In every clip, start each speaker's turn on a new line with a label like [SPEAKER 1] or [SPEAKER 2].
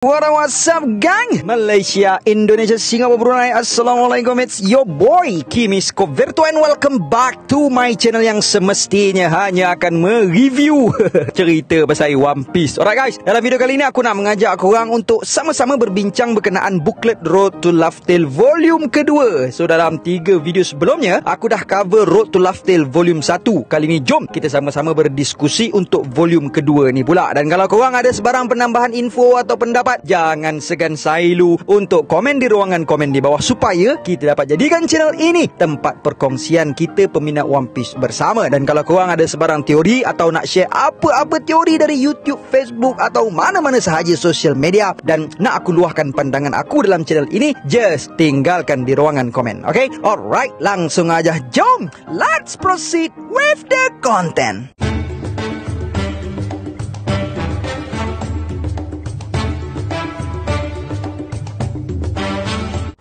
[SPEAKER 1] What's up gang? Malaysia, Indonesia, Singapura, Brunei. Assalamualaikum, it's your boy Kimis Koverto and welcome back to my channel yang semestinya hanya akan mereview cerita pasal One Piece. Alright guys, dalam video kali ini aku nak mengajak korang untuk sama-sama berbincang berkenaan booklet Road to Laugh Tale volume kedua. So dalam 3 video sebelumnya aku dah cover Road to Laugh Tale volume 1. Kali ni jom kita sama-sama berdiskusi untuk volume kedua ni pula. Dan kalau korang ada sebarang penambahan info atau pendapat, jangan segan sailu untuk komen di ruangan komen di bawah supaya kita dapat jadikan channel ini tempat perkongsian kita peminat One Piece bersama. Dan kalau korang ada sebarang teori atau nak share apa-apa teori dari YouTube, Facebook atau mana-mana sahaja social media dan nak aku luahkan pandangan aku dalam channel ini, just tinggalkan di ruangan komen. Okay? Alright, langsung aja jom let's proceed with the content.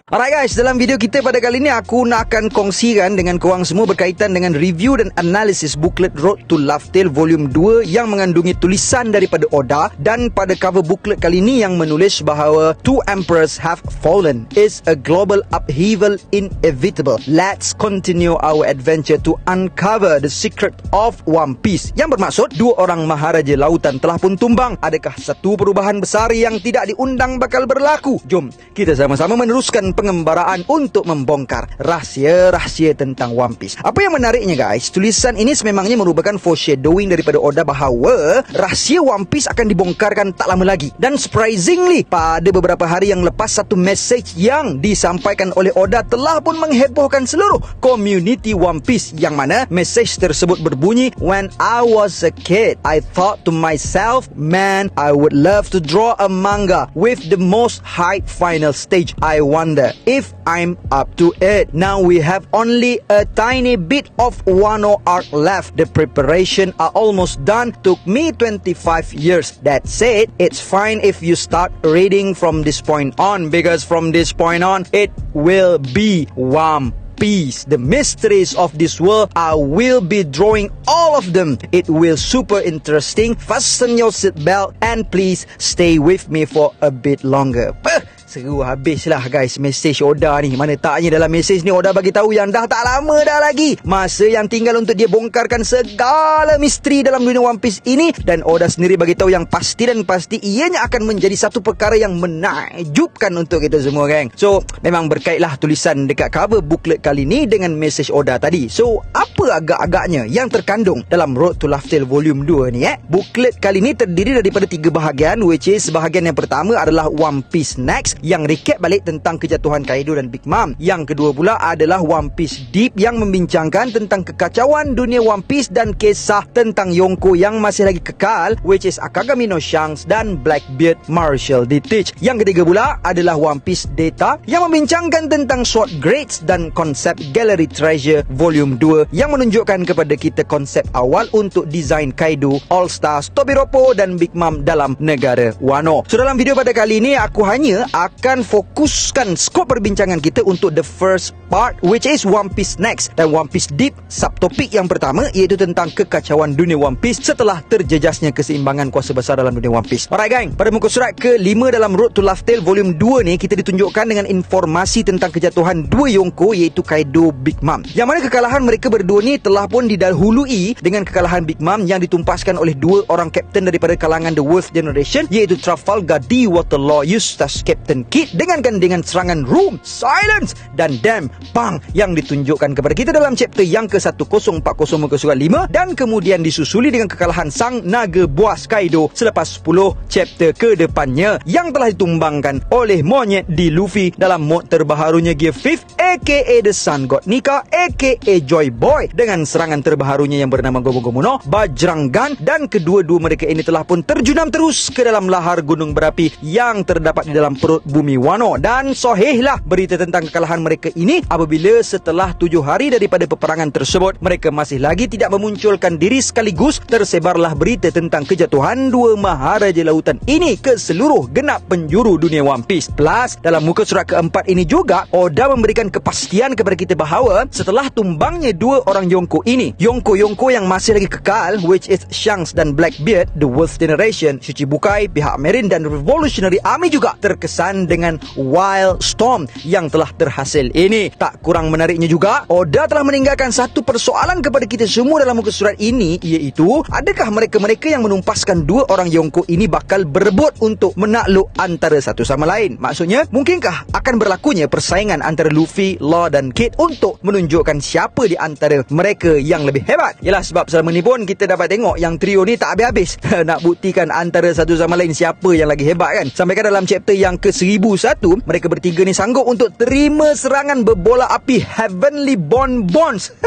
[SPEAKER 1] Alright guys, dalam video kita pada kali ini aku nak akan kongsikan dengan korang semua berkaitan dengan review dan analisis booklet Road to Laugh Tale volume 2 yang mengandungi tulisan daripada Oda, dan pada cover booklet kali ini yang menulis bahawa two emperors have fallen, is a global upheaval inevitable. Let's continue our adventure to uncover the secret of One Piece. Yang bermaksud dua orang maharaja lautan telah pun tumbang. Adakah satu perubahan besar yang tidak diundang bakal berlaku? Jom kita sama-sama meneruskan pengembaraan untuk membongkar rahsia-rahsia tentang One Piece. Apa yang menariknya guys, tulisan ini sememangnya merupakan foreshadowing daripada Oda bahawa rahsia One Piece akan dibongkarkan tak lama lagi. Dan surprisingly, pada beberapa hari yang lepas, satu message yang disampaikan oleh Oda telah pun menghebohkan seluruh community One Piece, yang mana message tersebut berbunyi, "When I was a kid, I thought to myself, man, I would love to draw a manga with the most high final stage. I wonder if I'm up to it. Now we have only a tiny bit of Wano arc left. The preparation are almost done. Took me 25 years. That said, it's fine if you start reading from this point on, because from this point on, it will be One Piece. The mysteries of this world, I will be drawing all of them. It will super interesting. Fasten your seatbelt and please stay with me for a bit longer." Seru habislah guys mesej Oda ni. Mana taknya dalam mesej ni Oda bagi tahu yang dah tak lama dah lagi masa yang tinggal untuk dia bongkarkan segala misteri dalam dunia One Piece ini. Dan Oda sendiri bagi tahu yang pasti dan pasti ianya akan menjadi satu perkara yang menakjubkan untuk kita semua geng. So memang berkaitlah tulisan dekat cover booklet kali ni dengan mesej Oda tadi. So apa agak-agaknya yang terkandung dalam Road to Laugh Tale volume 2 ni Booklet kali ni terdiri daripada 3 bahagian, which is bahagian yang pertama adalah One Piece Next yang recap balik tentang kejatuhan Kaido dan Big Mom. Yang kedua pula adalah One Piece Deep yang membincangkan tentang kekacauan dunia One Piece dan kisah tentang Yonko yang masih lagi kekal, which is Akagami no Shanks dan Blackbeard Marshall D. Teach. Yang ketiga pula adalah One Piece Data yang membincangkan tentang Sword Grades dan konsep Gallery Treasure volume 2 yang menunjukkan kepada kita konsep awal untuk desain Kaido, All Stars, Tobiropo dan Big Mom dalam negara Wano. So dalam video pada kali ini aku hanya akan fokuskan skop perbincangan kita untuk the first part, which is One Piece Next dan One Piece Deep. Subtopik yang pertama iaitu tentang kekacauan dunia One Piece setelah terjejasnya keseimbangan kuasa besar dalam dunia One Piece. Alright gang, pada muka surat ke-5 dalam Road to Laugh Tale volume 2 ni kita ditunjukkan dengan informasi tentang kejatuhan dua Yonko iaitu Kaido, Big Mom, yang mana kekalahan mereka berdua ni telah pun didahului dengan kekalahan Big Mom yang ditumpaskan oleh dua orang kapten daripada kalangan The Wolf Generation iaitu Trafalgar D. Waterloo Eustace Captain Kid dengan gandengan serangan Room, Silence dan Damn Bang yang ditunjukkan kepada kita dalam chapter yang ke-1040 muka surat 5, dan kemudian disusuli dengan kekalahan Sang Naga Buas Kaido selepas 10 chapter ke depannya yang telah ditumbangkan oleh monyet di Luffy dalam mod terbaharunya Gear 5 aka The Sun God Nika aka Joy Boy dengan serangan terbaharunya yang bernama Gomu-Gomu no Bajrangan, dan kedua-dua mereka ini telah pun terjunam terus ke dalam lahar gunung berapi yang terdapat di dalam perut bumi Wano. Dan sahihlah berita tentang kekalahan mereka ini apabila setelah 7 hari daripada peperangan tersebut mereka masih lagi tidak memunculkan diri, sekaligus tersebarlah berita tentang kejatuhan dua maharaja lautan ini ke seluruh genap penjuru dunia One Piece. Plus dalam muka surat keempat ini juga Oda memberikan kepastian kepada kita bahawa setelah tumbangnya dua orang orang Yonko ini. Yonko yang masih lagi kekal, which is Shanks dan Blackbeard, The Wolf Generation, Shichibukai, pihak Marine dan Revolutionary Army juga terkesan dengan Wildstorm yang telah terhasil ini. Tak kurang menariknya juga, Oda telah meninggalkan satu persoalan kepada kita semua dalam muka surat ini, iaitu adakah mereka-mereka yang menumpaskan dua orang Yonko ini bakal berebut untuk menakluk antara satu sama lain. Maksudnya, mungkinkah akan berlakunya persaingan antara Luffy, Law dan Kid untuk menunjukkan siapa di antara mereka yang lebih hebat? Yalah, sebab selama ni pun kita dapat tengok yang trio ni tak habis-habis nak buktikan antara satu sama lain siapa yang lagi hebat kan. Sampaikan dalam chapter yang ke-1001, mereka bertiga ni sanggup untuk terima serangan berbola api Heavenly Bonds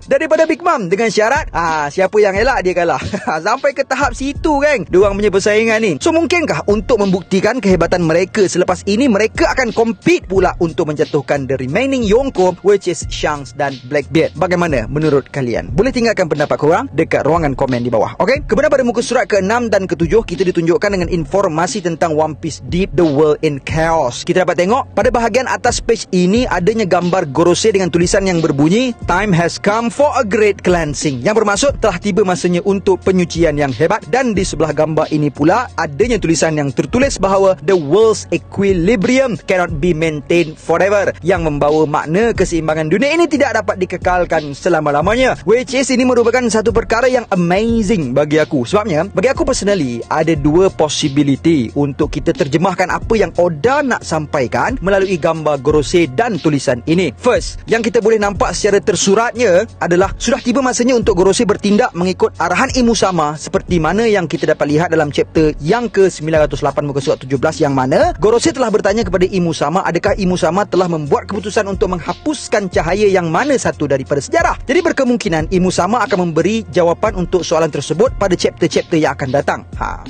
[SPEAKER 1] daripada Big Mom dengan syarat siapa yang elak dia kalah. Sampai ke tahap situ kan diorang punya persaingan ni. So mungkinkah untuk membuktikan kehebatan mereka selepas ini mereka akan compete pula untuk menjatuhkan the remaining Yonko, which is Shanks dan Blackbeard? Bagaimana menurut kalian? Boleh tinggalkan pendapat korang dekat ruangan komen di bawah. Okay? Kemudian pada muka surat ke-6 dan ke-7 kita ditunjukkan dengan informasi tentang One Piece Deep The World in Chaos. Kita dapat tengok pada bahagian atas page ini adanya gambar Gorosei dengan tulisan yang berbunyi Time has come for a great cleansing, yang bermaksud telah tiba masanya untuk penyucian yang hebat. Dan di sebelah gambar ini pula adanya tulisan yang tertulis bahawa the world's equilibrium cannot be maintained forever, yang membawa makna keseimbangan dunia ini tidak dapat dikekalkan selama-lamanya, which is ini merupakan satu perkara yang amazing bagi aku. Sebabnya bagi aku personally ada dua possibility untuk kita terjemahkan apa yang Oda nak sampaikan melalui gambar Gorosei dan tulisan ini. First, yang kita boleh nampak secara tersuratnya adalah sudah tiba masanya untuk Gorosei bertindak mengikut arahan Imusama, seperti mana yang kita dapat lihat dalam chapter yang ke-908 muka surat 17, yang mana Gorosei telah bertanya kepada Imusama adakah Imusama telah membuat keputusan untuk menghapuskan cahaya yang mana satu daripada sejarah. Jadi berkemungkinan Imusama akan memberi jawapan untuk soalan tersebut pada chapter-chapter yang akan datang.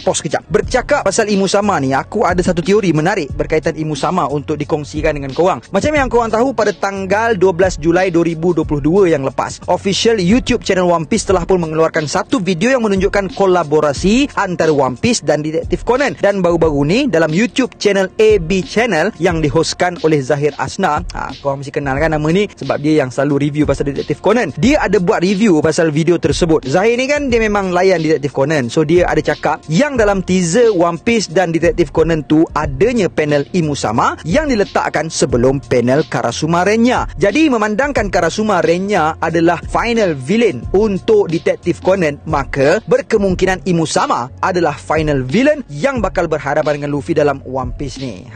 [SPEAKER 1] Pause kejap. Bercakap pasal Imusama ni, aku ada satu teori menarik berkaitan Imusama untuk dikongsikan dengan korang. Macam yang korang tahu, pada tanggal 12 Julai 2022 yang lepas, official YouTube channel One Piece telah pun mengeluarkan satu video yang menunjukkan kolaborasi antara One Piece dan Detektif Conan. Dan baru-baru ni dalam YouTube channel AB Channel yang dihostkan oleh Zahir Asna, korang mesti kenal kan nama ni sebab dia yang selalu review pasal Detektif Conan. Dia ada buat review pasal video tersebut. Zahir ni kan dia memang layan Detektif Conan, so dia ada cakap yang dalam teaser One Piece dan Detektif Conan tu adanya panel Imusama yang diletakkan sebelum panel Karasuma Renya. Jadi memandangkan Karasuma Renya adalah final villain untuk Detektif Conan, maka berkemungkinan Imusama adalah final villain yang bakal berhadapan dengan Luffy dalam One Piece ni.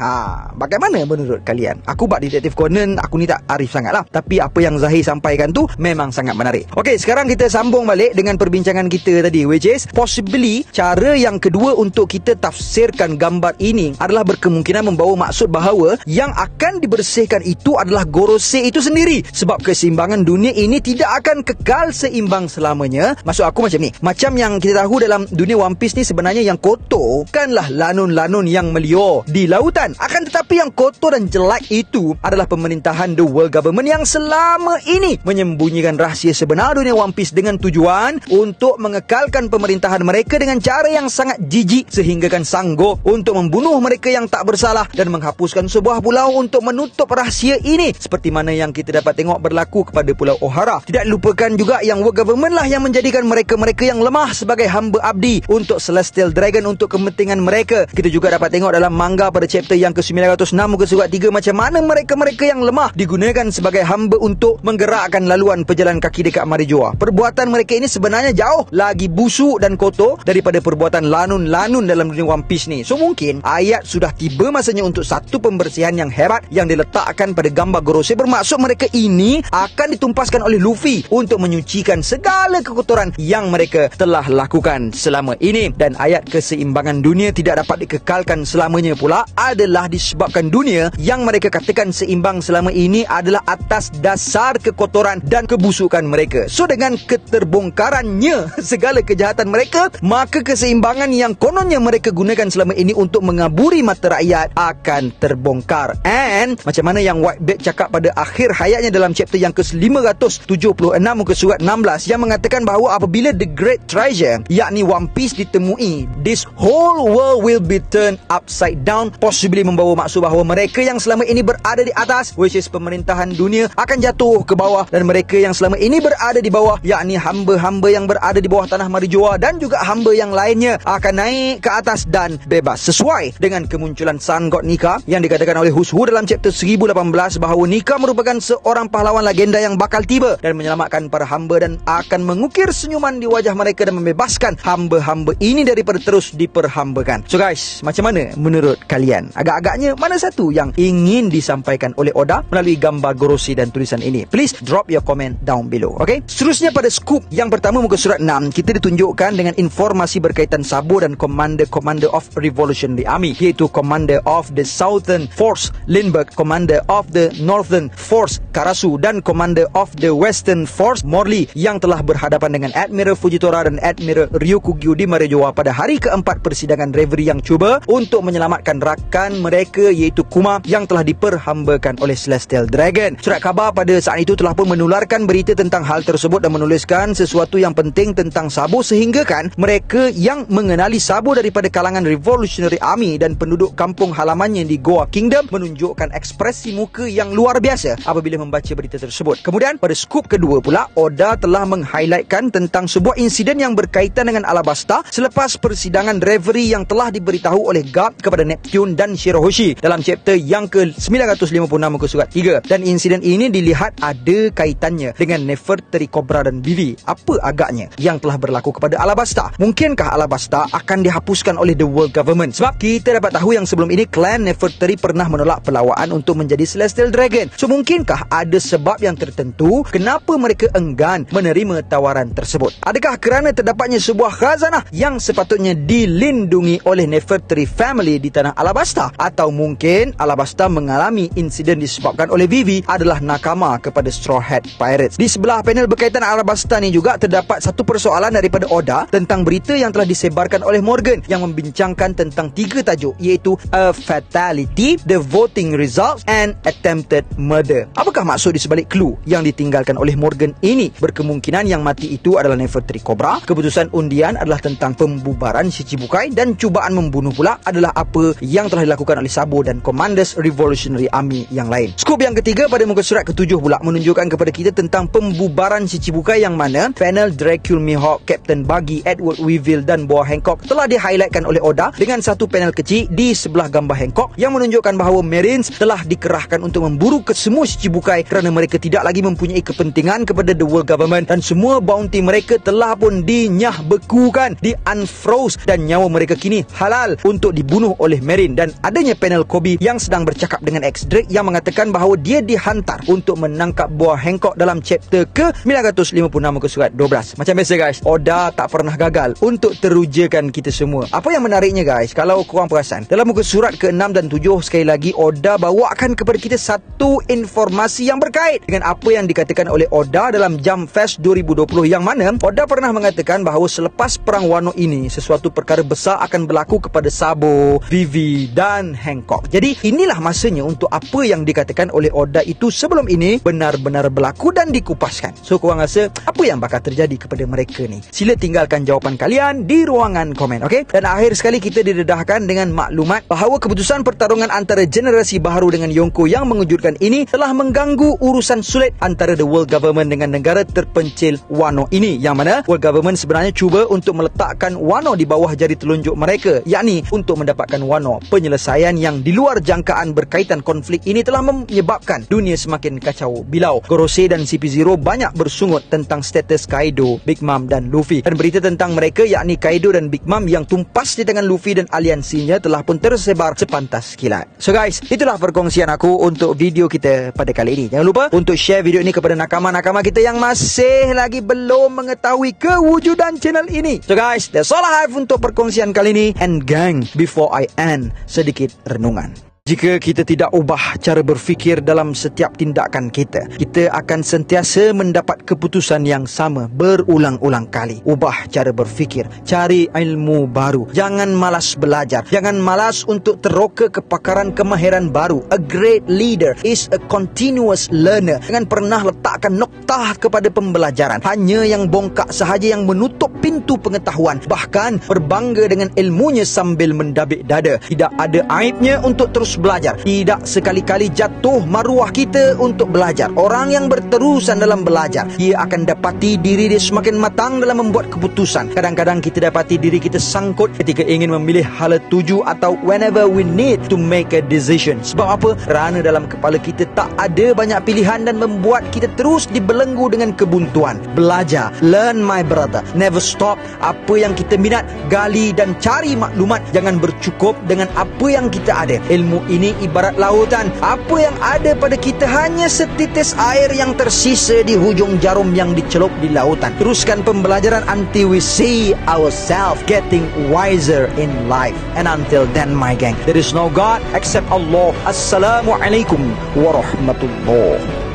[SPEAKER 1] Bagaimana menurut kalian? Aku buat Detektif Conan, aku ni tak arif sangat lah, tapi apa yang Zahir sampaikan tu memang sangat menarik. Okey, sekarang kita sambung balik dengan perbincangan kita tadi, which is possibly cara yang kedua untuk kita tafsirkan gambar ini adalah berkemungkinan membawa maksud bahawa yang akan dibersihkan itu adalah Gorosei itu sendiri, sebab keseimbangan dunia ini tidak akan kekal seimbang selamanya. Maksud aku macam ni, macam yang kita tahu dalam dunia One Piece ni, sebenarnya yang kotor bukanlah lanun-lanun yang meliur di lautan, akan tetapi yang kotor dan jelek itu adalah pemerintahan the world government yang selama ini menyembunyikan rahsia sebenar dunia One Piece dengan tujuan untuk mengekalkan pemerintahan mereka dengan cara yang sangat jijik sehinggakan sanggup untuk membunuh mereka yang tak bersalah dan menghapuskan sebuah pulau untuk menutup rahsia ini, seperti mana yang kita dapat tengok berlaku kepada Pulau Ohara. Tidak lupakan juga yang world government lah yang menjadikan mereka-mereka yang lemah sebagai hamba abdi untuk Celestial Dragon untuk kepentingan mereka. Kita juga dapat tengok dalam manga pada chapter yang ke-906 muka surat 3 macam mana mereka-mereka yang lemah digunakan sebagai hamba untuk menggerakkan laluan pejalan kaki dekat Marijoa. Perbuatan mereka ini sebenarnya jauh lagi busuk dan kotor daripada perbuatan lanun-lanun dalam dunia One Piece ni. So mungkin ayat sudah tiba masanya untuk satu pembersihan yang hebat yang diletakkan pada gambar Gorosei, bermaksud mereka ini akan ditumpaskan oleh Luffy untuk menyucikan segala kekotoran yang mereka telah lakukan selama ini. Dan ayat keseimbangan dunia tidak dapat dikekalkan selamanya pula adalah disebabkan dunia yang mereka katakan seimbang selama ini adalah atas dasar kekotoran dan kebusukan mereka. So dengan keterbongkarannya segala kejahatan mereka, maka keseimbangan yang kononnya mereka gunakan selama ini untuk mengaburi mata rakyat akan terbongkar. And macam mana yang Whitebeard cakap pada akhir hayatnya dalam chapter yang ke-576 muka surat 16, yang mengatakan bahawa apabila the great treasure yakni One Piece ditemui, this whole world will be turned upside down, possibly membawa maksud bahawa mereka yang selama ini berada di atas, which is pemerintahan dunia, akan jatuh ke bawah, dan mereka yang selama ini berada di bawah, yakni hamba-hamba yang berada di bawah tanah marijuana dan juga hamba yang lainnya akan naik ke atas dan bebas, sesuai dengan kemunculan Sun God Nika yang dikatakan oleh Hushu dalam chapter 1018 bahawa Nika merupakan seorang pahlawan legenda yang bakal tiba dan menyelamatkan para hamba dan akan mengukir senyuman di wajah mereka dan membebaskan hamba-hamba ini daripada terus diperhambakan. So guys, macam mana menurut kalian? Agak-agaknya mana satu yang ingin disampaikan oleh Oda melalui gambar Gorosei dan tulisan ini? Please drop your comment down below. Okay? Seterusnya pada scoop yang pertama muka surat 6, kita ditunjukkan dengan informasi berkaitan Sabo dan Commander of Revolutionary Army, iaitu Commander of the Southern Force Lindbergh, Commander of the Northern Force Karasu dan Commander of the Western Force Morley yang telah berhadapan dengan Admiral Fujitora dan Admiral Ryukugyu di Marijoa pada hari keempat persidangan Reverie yang cuba untuk menyelamatkan rakan mereka iaitu Kuma yang telah diperhambakan oleh Celestial Dragon. Surat khabar pada saat itu telah pun menularkan berita tentang hal tersebut dan menuliskan sesuatu yang penting tentang Sabo sehingga kan mereka yang mengenali Sabo daripada kalangan Revolutionary Army dan penduduk kampung halamannya di Goa Kingdom menunjukkan ekspresi muka yang luar biasa apabila membaca berita tersebut. Kemudian pada skup kedua pula, Oda telah meng-highlightkan tentang sebuah insiden yang berkaitan dengan Alabasta selepas persidangan Reverie yang telah diberitahu oleh Garp kepada Neptune dan Shirahoshi dalam chapter yang ke-956 muka surat 3. Dan insiden ini dilihat ada kaitannya dengan Nefertari Cobra dan Vivi. Apa agaknya yang telah berlaku kepada Alabasta? Mungkinkah Alabasta akan dihapuskan oleh the world government? Sebab kita dapat tahu yang sebelum ini klan Nefertari pernah menolak pelawaan untuk menjadi Celestial Dragon. So mungkinkah ada sebab yang tertentu kenapa mereka enggan menerima tawaran tersebut? Adakah kerana terdapatnya sebuah khazanah yang sepatutnya dilindungi oleh Nefertari family di tanah Alabasta? Atau mungkin Alabasta mengalami insiden disebabkan oleh Vivi adalah nakama kepada Straw Hat Pirates? Di sebelah panel berkaitan Alabasta ni juga terdapat satu persoalan daripada Oda tentang berita yang telah disebarkan oleh Morgan yang membincangkan tentang 3 tajuk, iaitu A Fatality, The Voting Results and Attempted Murder. Apakah maksud di sebalik clue yang ditinggalkan oleh Morgan ini? Berkemungkinan yang mati itu adalah Nefertari Cobra, keputusan undian adalah tentang pembubaran Shichibukai dan cubaan membunuh pula adalah apa yang telah dilakukan oleh Sabo dan Commanders Revolutionary Army yang lain. Skup yang ketiga pada muka surat ke-7 pula menunjukkan kepada kita tentang pembubaran Shichibukai yang mana panel Dracula Mihawk, Captain Buggy, Edward Weevil dan Boa Hancock telah di-highlightkan oleh Oda dengan satu panel kecil di sebelah gambar Hancock yang menunjukkan bahawa Marines telah dikerahkan untuk memburu ke semua Shichibukai kerana mereka tidak lagi mempunyai kepentingan kepada the world government dan semua bounty mereka telah pun dinyahbekukan, di-unfroze dan nyawa mereka kini halal untuk dibunuh oleh Marine. Dan adanya panel Kobe yang sedang bercakap dengan X-Drake yang mengatakan bahawa dia dihantar untuk menangkap Boa Hancock dalam chapter ke-956 muka surat 12. Macam biasa guys, Oda tak pernah gagal untuk terujakan kita semua. Apa yang menariknya guys, kalau korang perasan, dalam muka surat ke-6 dan 7 sekali lagi Oda bawakan kepada kita satu informasi yang berkait dengan apa yang dikatakan oleh Oda dalam Jump Fest 2020 yang mana Oda pernah mengatakan bahawa selepas perang Wano ini sesuatu perkara besar akan berlaku kepada Sabo, Vivi dan Hancock. Jadi inilah masanya untuk apa yang dikatakan oleh Oda itu sebelum ini benar-benar berlaku dan dikupaskan. So korang rasa apa yang bakal terjadi kepada mereka ni? Sila tinggalkan jawapan kalian di ruangan komen, okey? Dan akhir sekali kita didedahkan dengan maklumat bahawa keputusan pertarungan antara generasi baharu dengan Yonko yang mengejutkan ini telah mengganggu urusan sulit antara the world government dengan negara terpencil Wano ini, yang mana world government sebenarnya cuba untuk meletakkan Wano di bawah jari telunjuk mereka, yakni untuk mendapatkan Wano. Penyelesaian yang di luar jangkaan berkaitan konflik ini telah menyebabkan dunia semakin kacau bilau. Gorosei dan CP0 banyak bersungut tentang status Kaido, Big Mom dan Luffy, dan berita tentang mereka yakni Kaido dan Big Mom yang tumpas di tangan Luffy dan aliansinya telah pun tersebar sepantas kilat. So guys, itulah perkongsian aku untuk video kita pada kali ini. Jangan lupa untuk share video ini kepada nakama-nakama kita yang masih lagi belum mengetahui kewujudan channel ini. So guys, that's all I have untuk perkongsian kali ini. And gang, before I end, sedikit renungan. Jika kita tidak ubah cara berfikir dalam setiap tindakan kita, kita akan sentiasa mendapat keputusan yang sama berulang-ulang kali. Ubah cara berfikir, cari ilmu baru. Jangan malas belajar. Jangan malas untuk teroka kepakaran kemahiran baru. A great leader is a continuous learner. Jangan pernah letakkan noktah kepada pembelajaran. Hanya yang bongkak sahaja yang menutup pintu pengetahuan. Bahkan berbangga dengan ilmunya sambil mendabik dada. Tidak ada aibnya untuk terus terus belajar. Tidak sekali-kali jatuh maruah kita untuk belajar. Orang yang berterusan dalam belajar, ia akan dapati diri dia semakin matang dalam membuat keputusan. Kadang-kadang kita dapati diri kita sangkut ketika ingin memilih hala tuju atau whenever we need to make a decision. Sebab apa? Kerana dalam kepala kita tak ada banyak pilihan dan membuat kita terus dibelenggu dengan kebuntuan. Belajar, learn my brother, never stop. Apa yang kita minat, gali dan cari maklumat. Jangan bercukup dengan apa yang kita ada. Ilmu ini ibarat lautan. Apa yang ada pada kita hanya setitis air yang tersisa di hujung jarum yang dicelup di lautan. Teruskan pembelajaran until we see ourselves getting wiser in life. And until then, my gang, there is no God except Allah. Assalamualaikum warahmatullahi